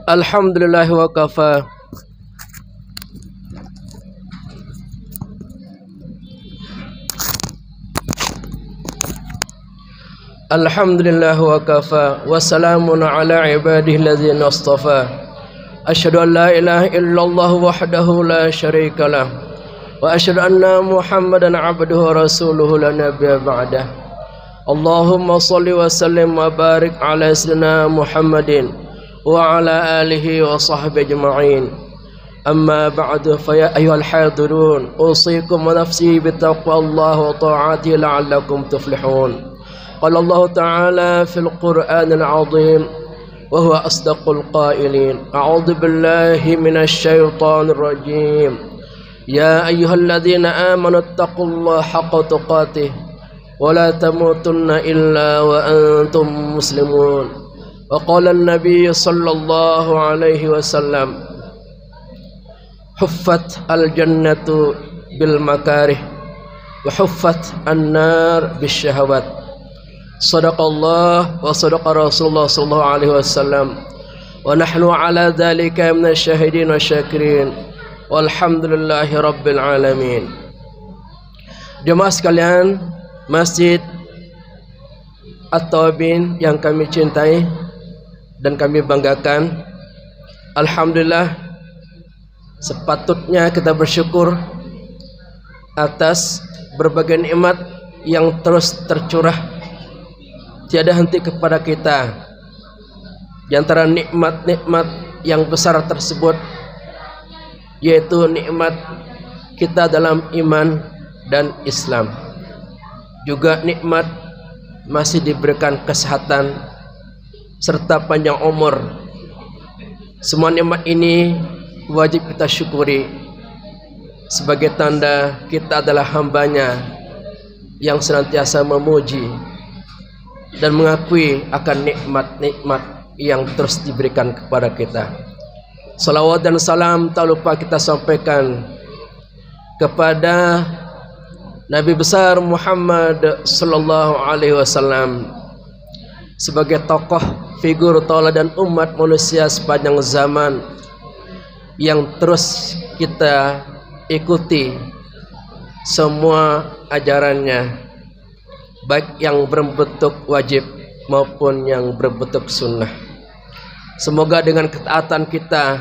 Alhamdulillah wa kafa. Alhamdulillah wa kafa. Wassalamun ala ibadihi alladzina astafa. Asyhadu an la ilaha illallah wahdahu la syarika lah. Wa asyhadu anna Muhammadan abduhu wa rasuluhu la nabiyya ba'dah. Allahumma salli wa sallim wa barik ala sayyidina Muhammadin wa ala alihi wa sahbihi ajma'in. Amma ba'du, fa ya ayyuhal hadirun, usikum wa nafsi bi taqwallahi wa ta'atihi la'allakum tuflihun. Qala Allah ta'ala fil Qur'anil 'azim wa huwa asdaqul qailin. A'udzu billahi minasy syaithanir rajim. Ya ayyuhalladzina amanu taqullaha haqqa tuqatih wa la tamutunna illa wa antum muslimun. Wa qala an-nabiy sallallahu alaihi wasallam, huffat al-jannatu bil makarih wa huffat an-nar bis syahawat. Sadaqallah wa sadaqa Rasulullah sallallahu alaihi wasallam. Wa nahnu ala dzalika minasy syahidin wa syakirin. Walhamdulillahi rabbil alamin. Jemaah sekalian, Masjid At-Tawabin yang kami cintai dan kami banggakan, alhamdulillah, sepatutnya kita bersyukur atas berbagai nikmat yang terus tercurah tiada henti kepada kita. Di antara nikmat-nikmat yang besar tersebut yaitu nikmat kita dalam iman dan Islam, juga nikmat masih diberikan kesehatan serta panjang umur. Semua nikmat ini wajib kita syukuri sebagai tanda kita adalah hambanya yang senantiasa memuji dan mengakui akan nikmat-nikmat yang terus diberikan kepada kita. Salawat dan salam tak lupa kita sampaikan kepada Nabi besar Muhammad sallallahu alaihi wasallam sebagai tokoh figur tauladan umat manusia sepanjang zaman yang terus kita ikuti semua ajarannya, baik yang berbentuk wajib maupun yang berbentuk sunnah. Semoga dengan ketaatan kita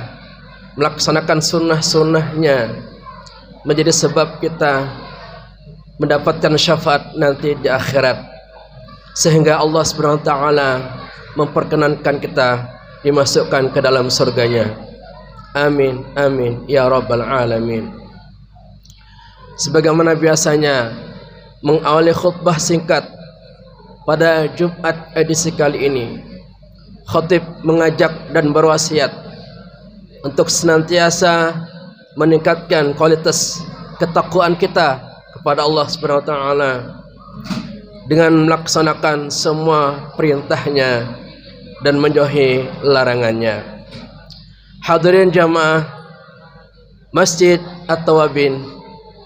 melaksanakan sunnah-sunnahnya menjadi sebab kita mendapatkan syafaat nanti di akhirat, sehingga Allah Subhanahu wa taala memperkenankan kita dimasukkan ke dalam surganya. Amin amin ya rabbal alamin. Sebagaimana biasanya mengawali khutbah singkat pada Jumat edisi kali ini, khatib mengajak dan berwasiat untuk senantiasa meningkatkan kualitas ketakwaan kita kepada Allah Subhanahu wa taala dengan melaksanakan semua perintahnya dan menjauhi larangannya. Hadirin jamaah Masjid At-Tawabin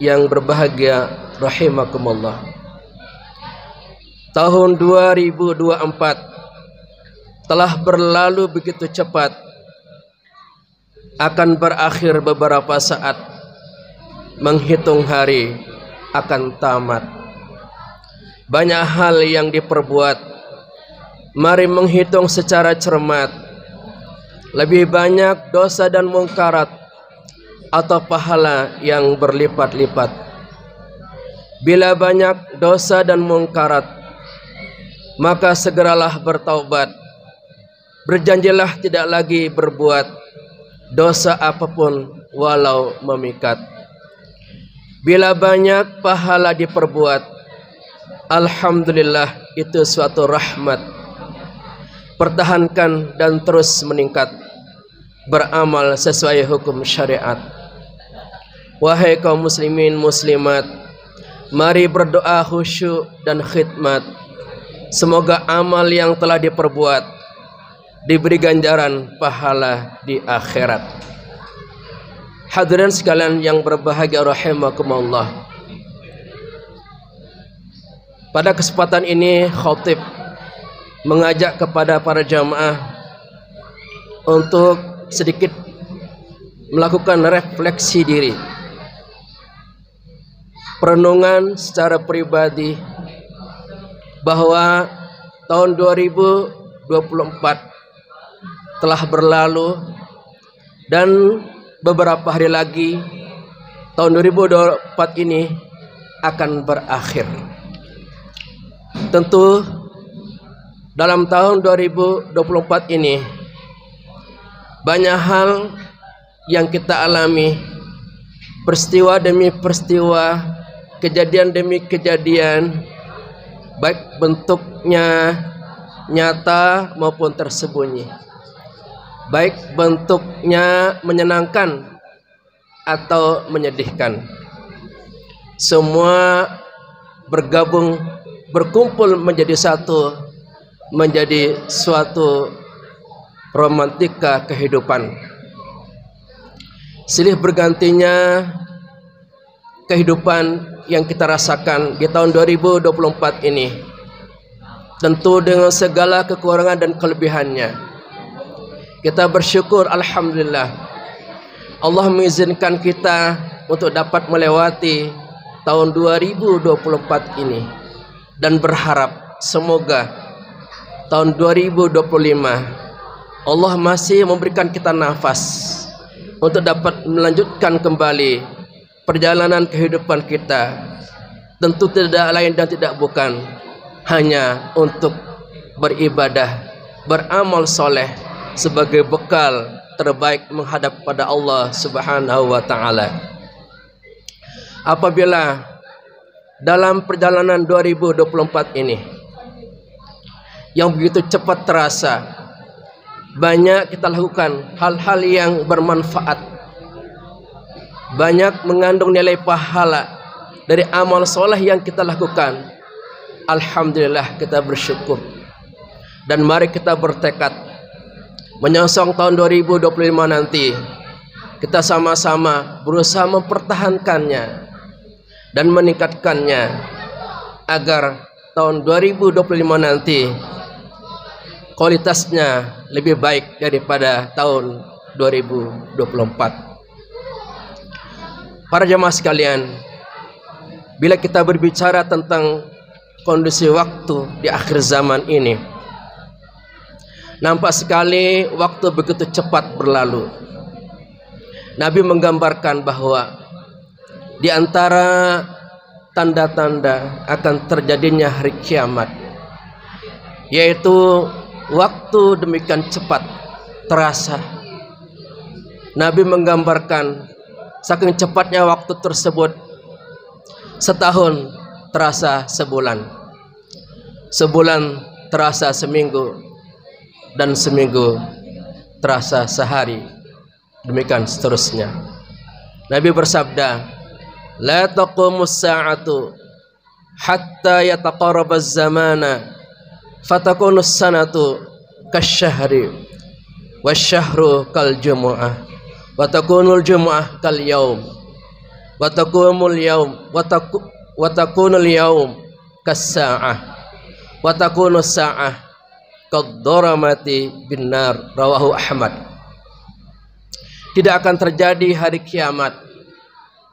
yang berbahagia rahimakumullah. Tahun 2024 telah berlalu begitu cepat, akan berakhir beberapa saat, menghitung hari akan tamat. Banyak hal yang diperbuat, mari menghitung secara cermat. Lebih banyak dosa dan mungkarat atau pahala yang berlipat-lipat? Bila banyak dosa dan mungkarat, maka segeralah bertaubat. Berjanjilah tidak lagi berbuat dosa apapun walau memikat. Bila banyak pahala diperbuat, alhamdulillah, itu suatu rahmat. Pertahankan dan terus meningkat, beramal sesuai hukum syariat. Wahai kaum muslimin muslimat, mari berdoa khusyuk dan khidmat. Semoga amal yang telah diperbuat diberi ganjaran pahala di akhirat. Hadirin sekalian yang berbahagia rahimakumullah. Pada kesempatan ini khatib mengajak kepada para jamaah untuk sedikit melakukan refleksi diri, perenungan secara pribadi bahwa tahun 2024 telah berlalu dan beberapa hari lagi tahun 2024 ini akan berakhir. Tentu dalam tahun 2024 ini banyak hal yang kita alami, peristiwa demi peristiwa, kejadian demi kejadian, baik bentuknya nyata maupun tersembunyi, baik bentuknya menyenangkan atau menyedihkan. Semua bergabung, berkumpul menjadi satu, menjadi suatu romantika kehidupan. Silih bergantinya kehidupan yang kita rasakan di tahun 2024 ini, tentu dengan segala kekurangan dan kelebihannya. Kita bersyukur, alhamdulillah, Allah mengizinkan kita untuk dapat melewati tahun 2024 ini, dan berharap semoga tahun 2025 Allah masih memberikan kita nafas untuk dapat melanjutkan kembali perjalanan kehidupan kita. Tentu tidak lain dan tidak bukan hanya untuk beribadah, beramal soleh sebagai bekal terbaik menghadap pada Allah Subhanahu wa ta'ala. Apabila dalam perjalanan 2024 ini yang begitu cepat terasa, banyak kita lakukan hal-hal yang bermanfaat, banyak mengandung nilai pahala dari amal soleh yang kita lakukan. Alhamdulillah, kita bersyukur. Dan mari kita bertekad menyongsong tahun 2025 nanti, kita sama-sama berusaha mempertahankannya dan meningkatkannya agar tahun 2025 nanti kualitasnya lebih baik daripada tahun 2024. Para jemaah sekalian, bila kita berbicara tentang kondisi waktu di akhir zaman ini, nampak sekali waktu begitu cepat berlalu. Nabi menggambarkan bahwa di antara tanda-tanda akan terjadinya hari kiamat, yaitu waktu demikian cepat terasa. Nabi menggambarkan saking cepatnya waktu tersebut, setahun terasa sebulan, sebulan terasa seminggu, dan seminggu terasa sehari, demikian seterusnya. Nabi bersabda, la taqumus sa'atu hatta yataqarrabaz zamana fatakunus sanatu kasyahri wasyahru kal jumu'ah wa takunul jumu'ah kal yaum wa takumul yaum wa takunul yaum kas sa'ah wa takunus sa'ah kadzaramati binnar. Rawahu Ahmad. Tidak akan terjadi hari kiamat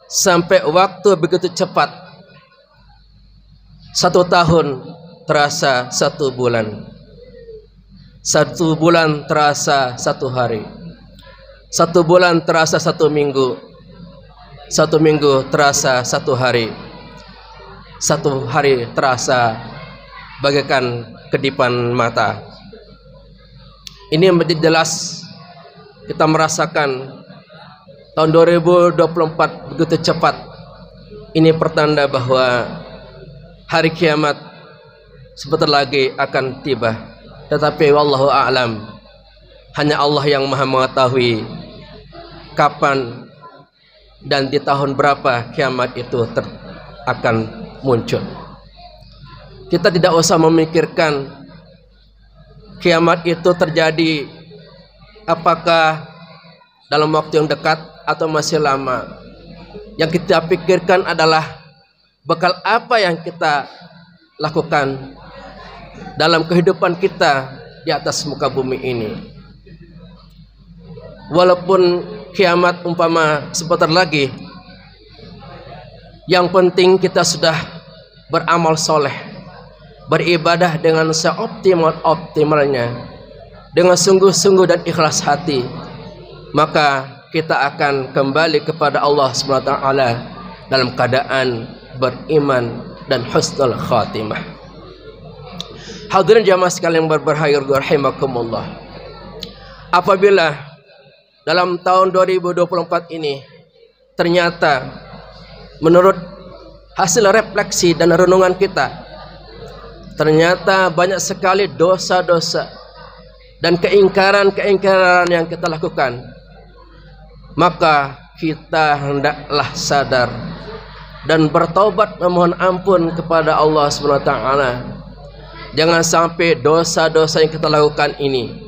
sampai waktu begitu cepat. 1 tahun terasa 1 bulan, 1 bulan terasa 1 hari, 1 bulan terasa 1 minggu, 1 minggu terasa 1 hari, 1 hari terasa bagaikan kedipan mata. Ini menjadi jelas kita merasakan tahun 2024 begitu cepat. Ini pertanda bahwa hari kiamat sebentar lagi akan tiba. Tetapi wallahu a'lam, hanya Allah yang maha mengetahui kapan dan di tahun berapa kiamat itu akan muncul. Kita tidak usah memikirkan kiamat itu terjadi apakah dalam waktu yang dekat atau masih lama. Yang kita pikirkan adalah bekal apa yang kita lakukan dalam kehidupan kita di atas muka bumi ini. walaupun kiamat umpama sebentar lagi, yang penting kita sudah beramal soleh, beribadah dengan seoptimal-optimalnya, dengan sungguh-sungguh dan ikhlas hati, maka kita akan kembali kepada Allah SWT dalam keadaan beriman dan husnul khatimah. Hadirin jamaah sekalian berbahagia rahimakumullah. Apabila dalam tahun 2024 ini ternyata menurut hasil refleksi dan renungan kita, ternyata banyak sekali dosa-dosa dan keingkaran-keingkaran yang kita lakukan, maka kita hendaklah sadar dan bertaubat memohon ampun kepada Allah SWT. Jangan sampai dosa-dosa yang kita lakukan ini,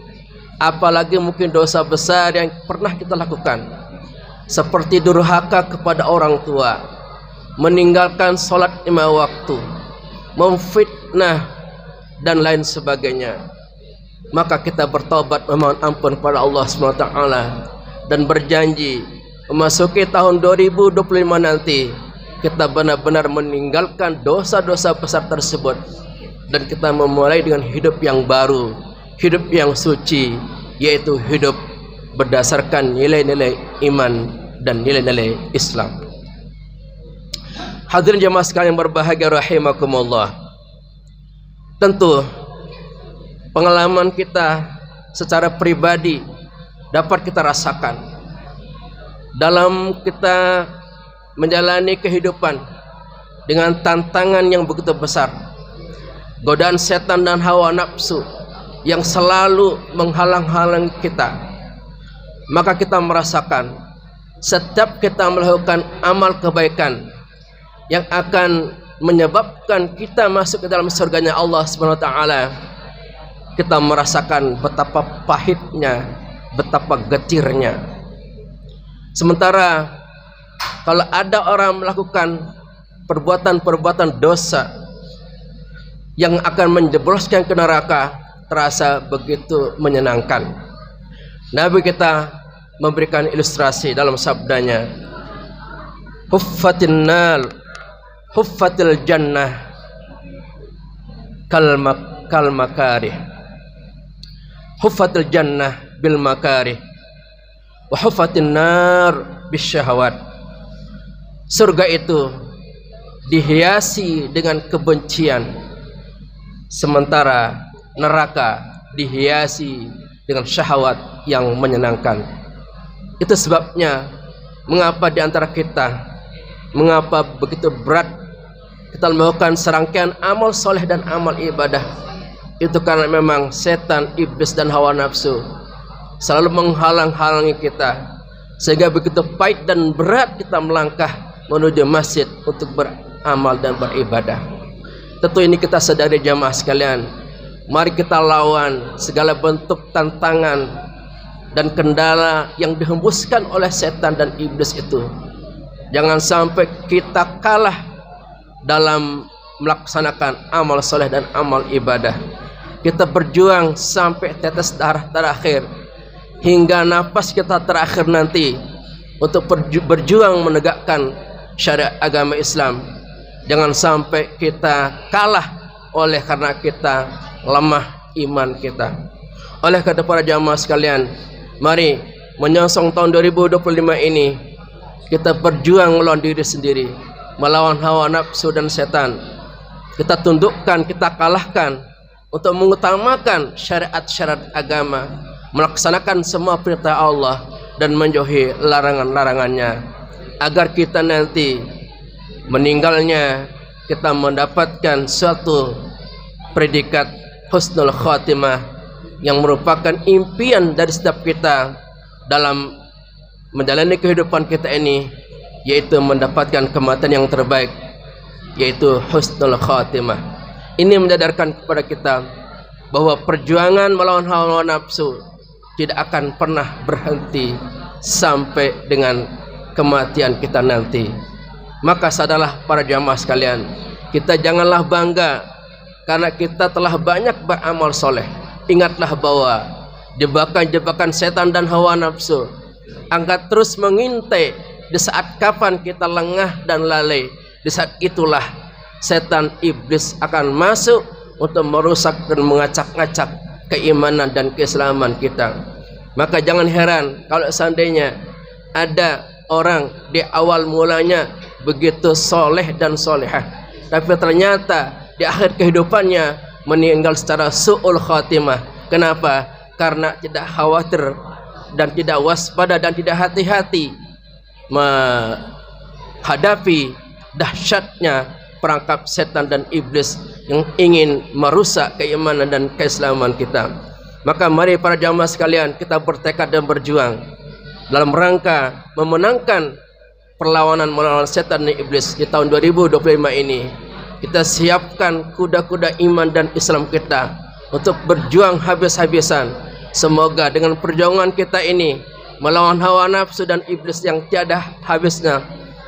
apalagi mungkin dosa besar yang pernah kita lakukan, seperti durhaka kepada orang tua, meninggalkan sholat 5 waktu, memfitnah dan lain sebagainya, maka kita bertaubat memohon ampun kepada Allah SWT dan berjanji memasuki tahun 2025 nanti kita benar-benar meninggalkan dosa-dosa besar tersebut dan kita memulai dengan hidup yang baru, hidup yang suci, yaitu hidup berdasarkan nilai-nilai iman dan nilai-nilai Islam. Hadirin jamaah sekalian berbahagia rahimakumullah. Tentu pengalaman kita secara pribadi dapat kita rasakan dalam kita menjalani kehidupan dengan tantangan yang begitu besar, godaan setan dan hawa nafsu yang selalu menghalang-halangi kita. Maka kita merasakan setiap kita melakukan amal kebaikan yang akan menyebabkan kita masuk ke dalam surganya Allah SWT, kita merasakan betapa pahitnya, betapa getirnya. Sementara kalau ada orang melakukan perbuatan-perbuatan dosa yang akan menjebloskan ke neraka, terasa begitu menyenangkan. Nabi kita memberikan ilustrasi dalam sabdanya, huffatin nar, huffatil jannah kal makarih, huffatil jannah bil makarih wa huffatin nar bisyahawat. Surga itu dihiasi dengan kebencian, sementara neraka dihiasi dengan syahwat yang menyenangkan. Itu sebabnya mengapa di antara kita, mengapa begitu berat kita melakukan serangkaian amal soleh dan amal ibadah. Itu karena memang setan, iblis dan hawa nafsu selalu menghalang-halangi kita, sehingga begitu pahit dan berat kita melangkah menuju masjid untuk beramal dan beribadah. Tentu ini kita sadari jamaah sekalian. Mari kita lawan segala bentuk tantangan dan kendala yang dihembuskan oleh setan dan iblis itu. Jangan sampai kita kalah dalam melaksanakan amal soleh dan amal ibadah. Kita berjuang sampai tetes darah terakhir, hingga napas kita terakhir nanti, untuk berjuang menegakkan syariat agama Islam. Jangan sampai kita kalah oleh karena kita lemah iman kita. Oleh karena para jamaah sekalian, mari menyongsong tahun 2025 ini kita berjuang melawan diri sendiri, melawan hawa nafsu dan setan. Kita tundukkan, kita kalahkan untuk mengutamakan syariat-syariat agama, melaksanakan semua perintah Allah dan menjauhi larangan-larangannya, agar kita nanti meninggalnya kita mendapatkan suatu predikat husnul khatimah yang merupakan impian dari setiap kita dalam menjalani kehidupan kita ini, yaitu mendapatkan kematian yang terbaik, yaitu husnul khatimah. Ini menyadarkan kepada kita bahwa perjuangan melawan hawa nafsu tidak akan pernah berhenti sampai dengan kematian kita nanti. Maka sadarlah para jamaah sekalian, kita janganlah bangga karena kita telah banyak beramal soleh. Ingatlah bahwa jebakan-jebakan setan dan hawa nafsu akan terus mengintai. Di saat kapan kita lengah dan lalai, di saat itulah setan iblis akan masuk untuk merusak dan mengacak-ngacak keimanan dan keislaman kita. Maka jangan heran kalau seandainya ada orang di awal mulanya begitu soleh dan solehah, tapi ternyata di akhir kehidupannya meninggal secara su'ul khatimah. Kenapa? Karena tidak khawatir dan tidak waspada dan tidak hati-hati menghadapi dahsyatnya perangkap setan dan iblis yang ingin merusak keimanan dan keislaman kita. Maka mari para jamaah sekalian, kita bertekad dan berjuang dalam rangka memenangkan perlawanan melawan setan dan iblis di tahun 2025 ini. Kita siapkan kuda-kuda iman dan Islam kita untuk berjuang habis-habisan. Semoga dengan perjuangan kita ini melawan hawa nafsu dan iblis yang tiada habisnya,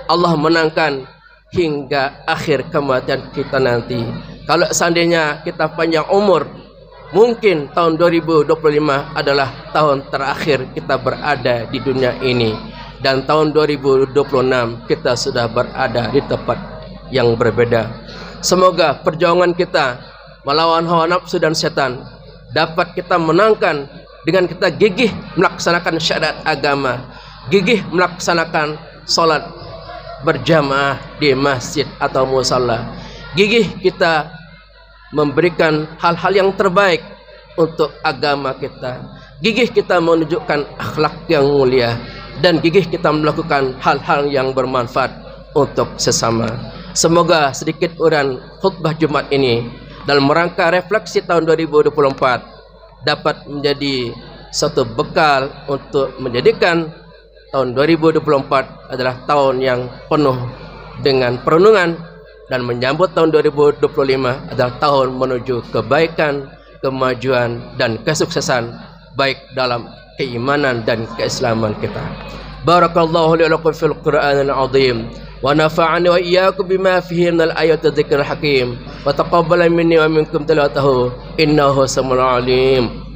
Allah menangkan hingga akhir kematian kita nanti. Kalau seandainya kita panjang umur, mungkin tahun 2025 adalah tahun terakhir kita berada di dunia ini, dan tahun 2026 kita sudah berada di tempat yang berbeda. Semoga perjuangan kita melawan hawa nafsu dan setan dapat kita menangkan dengan kita gigih melaksanakan syariat agama, gigih melaksanakan sholat berjamaah di masjid atau musalla, gigih kita memberikan hal-hal yang terbaik untuk agama kita, gigih kita menunjukkan akhlak yang mulia, dan gigih kita melakukan hal-hal yang bermanfaat untuk sesama. Semoga sedikit uraian khutbah Jumat ini dalam rangka refleksi tahun 2024 dapat menjadi satu bekal untuk menjadikan tahun 2024 adalah tahun yang penuh dengan perenungan, dan menyambut tahun 2025 adalah tahun menuju kebaikan, kemajuan dan kesuksesan baik dalam keimanan dan keislaman kita. Barakallahu li wa lakum fil Qur'anil azim wa nafa'ani wa iyyakum bima fihi minal ayati dzikril hakim wa taqabbala minni wa minkum tilawatahu innahu samiul alim.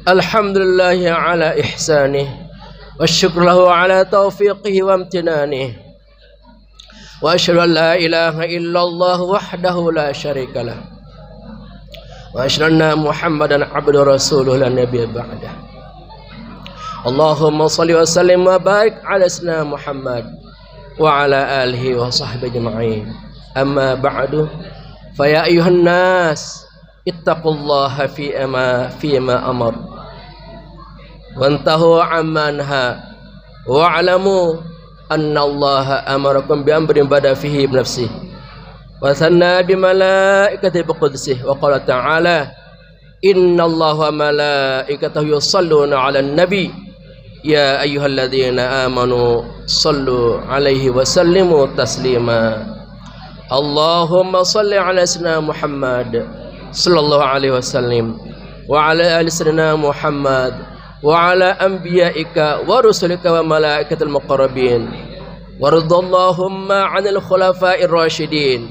Alhamdulillah ala ihsanih wa syukru lahu ala taufiqihi wa amtinanih wa asyhadu an la ilaha illallah wahdahu la syarika lah wa asyhadu anna Muhammadan abduhu rasuluhu la nabiyya ba'dah. Allahumma shalli wa sallim wa barik ala sayyidina Muhammad wa ala alihi wa sahbihi ajma'in. Amma ba'du, fa ya ayuhan nas ittaqullaha fi ma amar wantahu ammanha wa'lamu anna allaha amarakum bi amrin bada fihi bi nafsihi wa sanna bi malaikatihi bi qudsihi wa qala ta'ala inna allaha malaikatahu yusalluna 'alan nabi ya ayyuhalladzina amanu sallu 'alaihi wa sallimu taslima. Allahumma salli 'ala sayyidina Muhammad sallallahu alaihi wasallam wa 'ala ali sayyidina Muhammad wa ala anbiya'ika wa rusulika wa malaikatil muqarrabin waradallahumma 'anil khulafa'ir rasyidin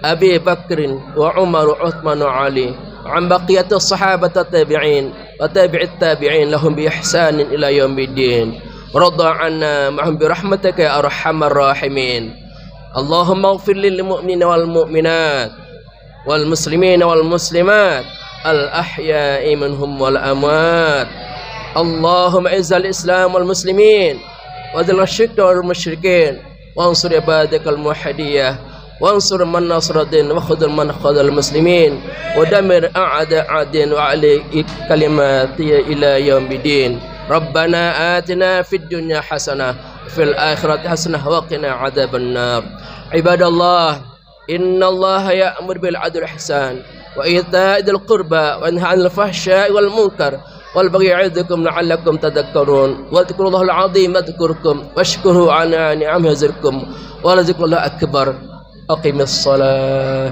Abi Bakrin wa Umar wa Uthman wa Ali wa an baqiyatis sahabati tabi'in wa tabi'it tabi'in lahum bi ihsanin ila yaumiddin radha 'anna ma'hum bi rahmatika ya arhamar rahimin. Allahumma ighfir lil mu'minina wal mu'minat wal muslimina wal muslimat al ahya'i minhum wal amwat. Allahumma izzal Islam wal muslimin wa dhil syirki wal musyrikin wa ansur ibadakal muwahhidin wa ansur man nasara din wa khudh man khadhal muslimin wa damir a'da din wa ali kalimati ila yaumiddin. Rabbana atina fid dunya hasanah fil akhirati hasanah wa qina adzaban nar. Ibadallah, innallaha ya'muru bil 'adli wal ihsan wa ita'i dzil qurba wa yanha 'anil fahsya'i wal munkar wal baghi ya'idukum la'allakum tadhakkarun wa dzikrullahil 'azim yadhkurkum washkuruhu 'ala ni'amihi yazidkum wa la dzikrullahi akbar. Aqimis shalah.